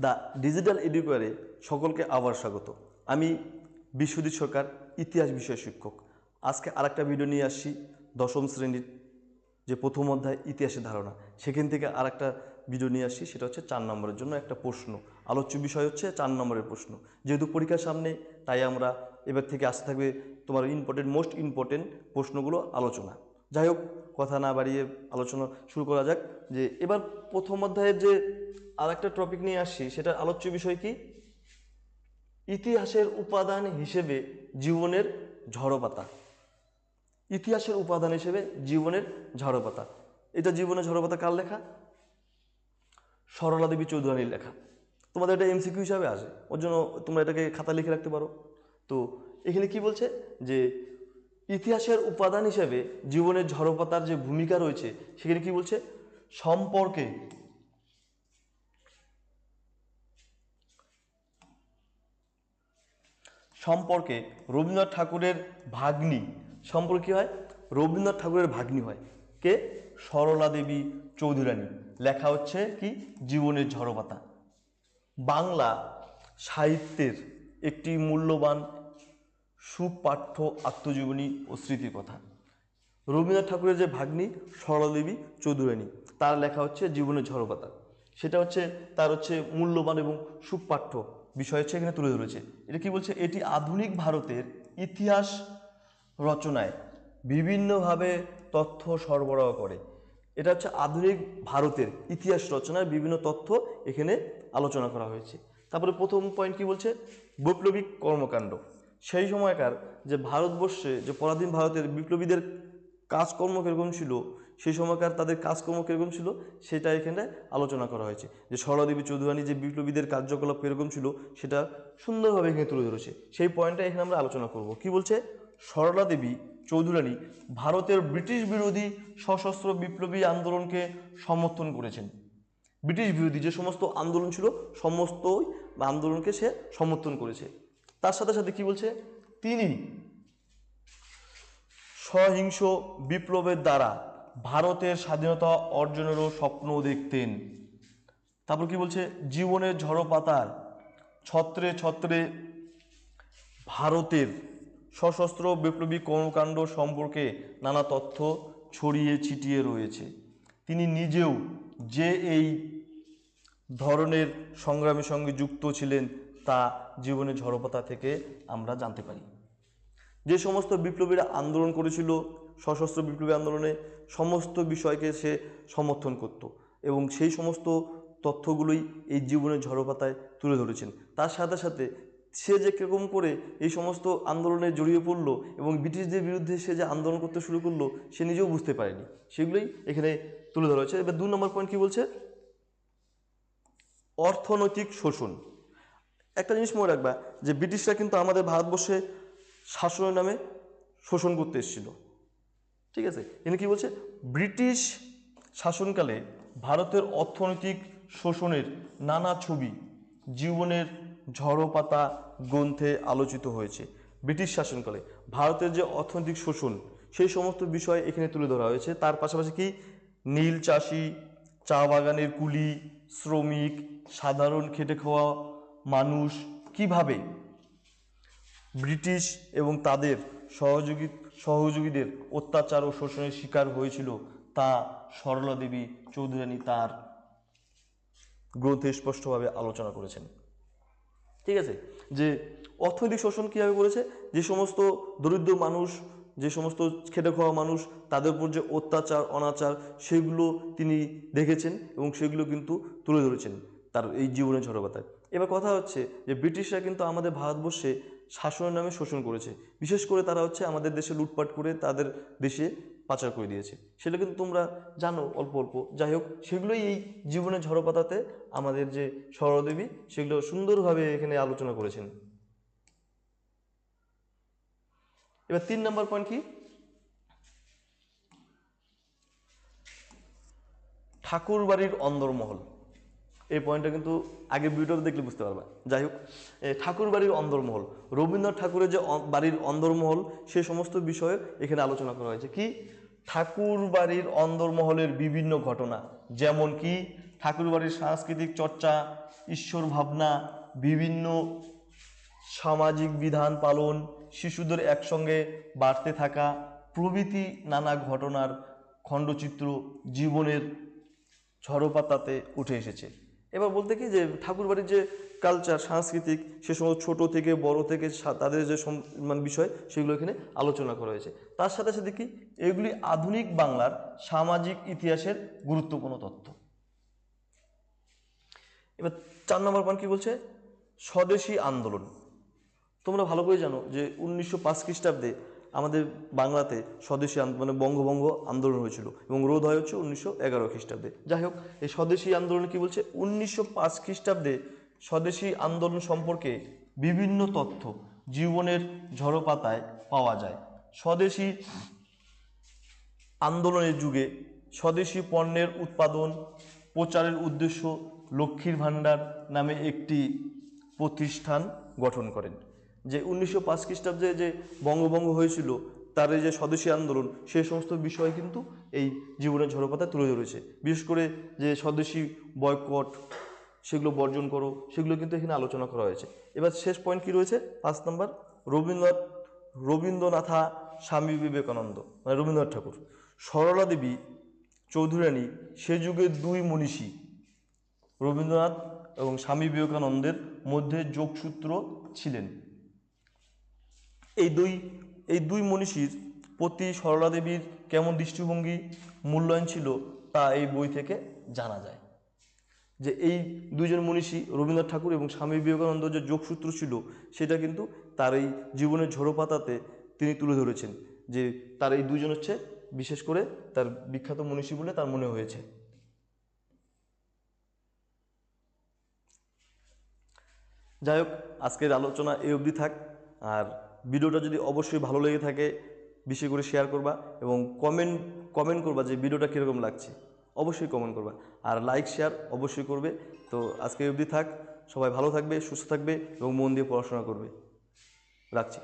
The digital এডুকেয়ারে সকলকে আবার স্বাগত। আমি বিশ্বজিৎ সরকার, ইতিহাস বিষয় শিক্ষক। আজকে আরেকটা ভিডিও নিয়ে আসছি দশম শ্রেণীর যে প্রথম অধ্যায় ইতিহাসের ধারণা, সেখান থেকে আরেকটা ভিডিও নিয়ে আসছি। সেটা হচ্ছে 4 নম্বরের জন্য একটা প্রশ্ন। আলোচ্য বিষয় হচ্ছে 4 নম্বরের প্রশ্ন। যেহেতু পরীক্ষার সামনে, তাই আমরা এবার থেকে আসতে থাকবে তোমার মোস্ট ইম্পর্টেন্ট প্রশ্নগুলো আলোচনা। যাই হোক, কথা না বাড়িয়ে আলোচনা শুরু করা যাক। যে এবার প্রথম অধ্যায়ের যে আরেকটা টপিক নিয়ে আসছি, সেটা আলোচ্য বিষয় কি? ইতিহাসের উপাদান হিসেবে জীবনের ঝড়পাতা। ইতিহাসের উপাদান হিসেবে জীবনের ঝড়পাতা। এটা জীবনের ঝড়পাতা কার লেখা? সরলা দেবী চৌধুরানীর লেখা। তোমাদের এটা এমসিকিউ হিসাবে আসে, ওর জন্য তোমরা এটাকে খাতা লিখে রাখতে পারো। তো এখানে কি বলছে যে ইতিহাসের উপাদান হিসেবে জীবনের ঝড়পাতার যে ভূমিকা রয়েছে, সেখানে কি বলছে? সম্পর্কে রবীন্দ্রনাথ ঠাকুরের ভাগ্নি সম্পর্কে হয়, রবীন্দ্রনাথ ঠাকুরের ভাগ্নি হয় কে? সরলা দেবী চৌধুরানী। লেখা হচ্ছে কি? জীবনের ঝড়পাতা। বাংলা সাহিত্যের একটি মূল্যবান সুপাঠ্য আত্মজীবনী ও স্মৃতিকথা। রবীন্দ্রনাথ ঠাকুরের যে ভাগ্নি সরলা দেবী চৌধুরানী, তার লেখা হচ্ছে জীবনের ঝড়পাতা। সেটা হচ্ছে তার মূল্যবান এবং সুপাঠ্য বিষয় হচ্ছে এখানে তুলে ধরেছে। এটা কি বলছে? এটি আধুনিক ভারতের ইতিহাস রচনায় বিভিন্নভাবে তথ্য সরবরাহ করে। এটা হচ্ছে আধুনিক ভারতের ইতিহাস রচনায় বিভিন্ন তথ্য এখানে আলোচনা করা হয়েছে। তারপরে প্রথম পয়েন্ট কি বলছে? বৈপ্লবিক কর্মকাণ্ড। সেই সময়কার যে ভারতবর্ষে যে পরাধীন ভারতের বিপ্লবীদের কাজকর্ম কীরকম ছিল, সেই সময়কার তাদের কাজকর্ম কীরকম ছিল, সেটা এখানে আলোচনা করা হয়েছে। যে সরলা দেবী চৌধুরানী যে বিপ্লবীদের কার্যকলাপ কীরকম ছিল, সেটা সুন্দরভাবে এখানে তুলে ধরেছে। সেই পয়েন্টটা এখানে আমরা আলোচনা করব। কি বলছে? সরলা দেবী চৌধুরানী ভারতের ব্রিটিশ বিরোধী সশস্ত্র বিপ্লবী আন্দোলনকে সমর্থন করেছেন। ব্রিটিশ বিরোধী যে সমস্ত আন্দোলন ছিল, সমস্ত আন্দোলনকে সে সমর্থন করেছে। তার সাথে সাথে কি বলছে? তিনি সহিংস বিপ্লবের দ্বারা ভারতের স্বাধীনতা অর্জনেরও স্বপ্ন দেখতেন। তারপর কি বলছে? জীবনের ঝড়পাতার ছত্রে ছত্রে ভারতের সশস্ত্র বিপ্লবী কর্মকাণ্ড সম্পর্কে নানা তথ্য ছড়িয়ে ছিটিয়ে রয়েছে। তিনি নিজেও যে এই ধরনের সংগ্রামের সঙ্গে যুক্ত ছিলেন, তা জীবনের ঝড়পাতা থেকে আমরা জানতে পারি। যে সমস্ত বিপ্লবীরা আন্দোলন করেছিল, সশস্ত্র বিপ্লবী আন্দোলনে সমস্ত বিষয়কে সে সমর্থন করত, এবং সেই সমস্ত তথ্যগুলোই এই জীবনের ঝড়পাতায় তুলে ধরেছেন। তার সাথে সাথে সে যে কীরকম করে এই সমস্ত আন্দোলনে জড়িয়ে পড়লো এবং ব্রিটিশদের বিরুদ্ধে সে যে আন্দোলন করতে শুরু করলো, সে নিজেও বুঝতে পারেনি, সেগুলোই এখানে তুলে ধরা হয়েছে। এবার 2 নম্বর পয়েন্ট কি বলছে? অর্থনৈতিক শোষণ। একটা জিনিস মনে রাখবা, যে ব্রিটিশরা কিন্তু আমাদের ভারতবর্ষে শাসনের নামে শোষণ করতে এসেছিল। ঠিক আছে? এখানে কি বলছে? ব্রিটিশ শাসনকালে ভারতের অর্থনৈতিক শোষণের নানা ছবি জীবনের ঝড়পাতা গ্রন্থে আলোচিত হয়েছে। ব্রিটিশ শাসনকালে ভারতের যে অর্থনৈতিক শোষণ, সেই সমস্ত বিষয় এখানে তুলে ধরা হয়েছে। তার পাশাপাশি কি? নীল চাষি, চা বাগানের কুলি, শ্রমিক, সাধারণ খেটে খাওয়া মানুষ কিভাবে ব্রিটিশ এবং তাদের সহযোগীদের অত্যাচার ও শোষণের শিকার হয়েছিল, তা সরলা দেবী চৌধুরানী তার গ্রন্থে স্পষ্টভাবে আলোচনা করেছেন। ঠিক আছে? যে অর্থনৈতিক শোষণ কীভাবে করেছে, যে সমস্ত দরিদ্র মানুষ, যে সমস্ত খেটে খাওয়া মানুষ, তাদের উপর যে অত্যাচার অনাচার, সেগুলো তিনি দেখেছেন এবং সেগুলো কিন্তু তুলে ধরেছেন তার এই জীবনের ঝড়পাতায়। এবার কথা হচ্ছে যে ব্রিটিশরা কিন্তু আমাদের ভারতবর্ষে শাসনের নামে শোষণ করেছে। বিশেষ করে তারা আমাদের দেশে লুটপাট করে তাদের দেশে পাচার করে দিয়েছে। সেটা কিন্তু তোমরা জানো অল্প অল্প। যাই হোক, সেগুলোই এই জীবনের ঝড়পাতাতে আমাদের যে সরলা দেবী, সেগুলো সুন্দরভাবে এখানে আলোচনা করেছেন। এবার 3 নম্বর পয়েন্ট কি? ঠাকুর বাড়ির অন্দরমহল। এই পয়েন্টটা কিন্তু আগের ভিডিওতে দেখলে বুঝতে পারবা। যাই হোক, ঠাকুর বাড়ির অন্দরমহল, রবীন্দ্রনাথ ঠাকুরের যে বাড়ির অন্দরমহল, সে সমস্ত বিষয়ে এখানে আলোচনা করা হয়েছে। কি? ঠাকুর বাড়ির অন্দরমহলের বিভিন্ন ঘটনা, যেমন কি ঠাকুর বাড়ির সাংস্কৃতিক চর্চা, ঈশ্বর ভাবনা, বিভিন্ন সামাজিক বিধান পালন, শিশুদের একসঙ্গে বাড়তে থাকা প্রভৃতি নানা ঘটনার খণ্ডচিত্র জীবনের ঝড়পাতাতে উঠে এসেছে। এবার বলতে কি যে ঠাকুরবাড়ির যে কালচার, সাংস্কৃতিক, সে সময় ছোট থেকে বড় থেকে তাদের যে মানে বিষয়, সেগুলো এখানে আলোচনা করা হয়েছে। তার সাথে সাথে কি এগুলি আধুনিক বাংলার সামাজিক ইতিহাসের গুরুত্বপূর্ণ তথ্য। এবার 4 নম্বর পয়েন্ট কি বলছে, স্বদেশী আন্দোলন। তোমরা ভালো করে জানো যে 1905 খ্রিস্টাব্দে আমাদের বাংলাতে স্বদেশী মানে বঙ্গভঙ্গ আন্দোলন হয়েছিল এবং রোধ হয় হচ্ছে 1911 খ্রিস্টাব্দে। যাই হোক, এই স্বদেশী আন্দোলন কি বলছে, 1905 খ্রিস্টাব্দে স্বদেশী আন্দোলন সম্পর্কে বিভিন্ন তথ্য জীবনের ঝড়পাতায় পাওয়া যায়। স্বদেশী আন্দোলনের যুগে স্বদেশী পণ্যের উৎপাদন প্রচারের উদ্দেশ্য লক্ষ্মীর ভাণ্ডার নামে একটি প্রতিষ্ঠান গঠন করেন। যে 1905 খ্রিস্টাব্দে যে বঙ্গভঙ্গ হয়েছিল, তার যে স্বদেশী আন্দোলন, সেই সমস্ত বিষয় কিন্তু এই জীবনের ঝড়পাতায় তুলে ধরেছে। বিশেষ করে যে স্বদেশী বয়কট, সেগুলো বর্জন করো, সেগুলো কিন্তু এখানে আলোচনা করা হয়েছে। এবার শেষ পয়েন্ট কি রয়েছে, 5 নম্বর, রবীন্দ্রনাথা স্বামী বিবেকানন্দ মানে রবীন্দ্রনাথ ঠাকুর, সরলা দেবী চৌধুরানী সে যুগের দুই মনীষী। রবীন্দ্রনাথ এবং স্বামী বিবেকানন্দের মধ্যে যোগসূত্র ছিলেন। এই দুই মনীষীর প্রতি সরলা দেবীর কেমন দৃষ্টিভঙ্গি, মূল্যায়ন ছিল, তা এই বই থেকে জানা যায়। যে এই দুইজন মনীষী রবীন্দ্রনাথ ঠাকুর এবং স্বামী বিবেকানন্দ যে যোগসূত্র ছিল, সেটা কিন্তু তার এই জীবনের ঝড়পাতাতে তিনি তুলে ধরেছেন। যে তার এই দুইজন হচ্ছে বিশেষ করে তার বিখ্যাত মনীষী বলে তার মনে হয়েছে। যাই হোক, আজকের আলোচনা এই অবধি থাক। আর ভিডিওটা যদি অবশ্যই ভালো লেগে থাকে, বেশি করে শেয়ার করবা এবং কমেন্ট করবা যে ভিডিওটা কীরকম লাগছে, অবশ্যই কমেন্ট করবা। আর লাইক শেয়ার অবশ্যই করবে। তো আজকে এই অবধি থাক, সবাই ভালো থাকবে, সুস্থ থাকবে এবং মন দিয়ে পড়াশোনা করবে। রাখছি।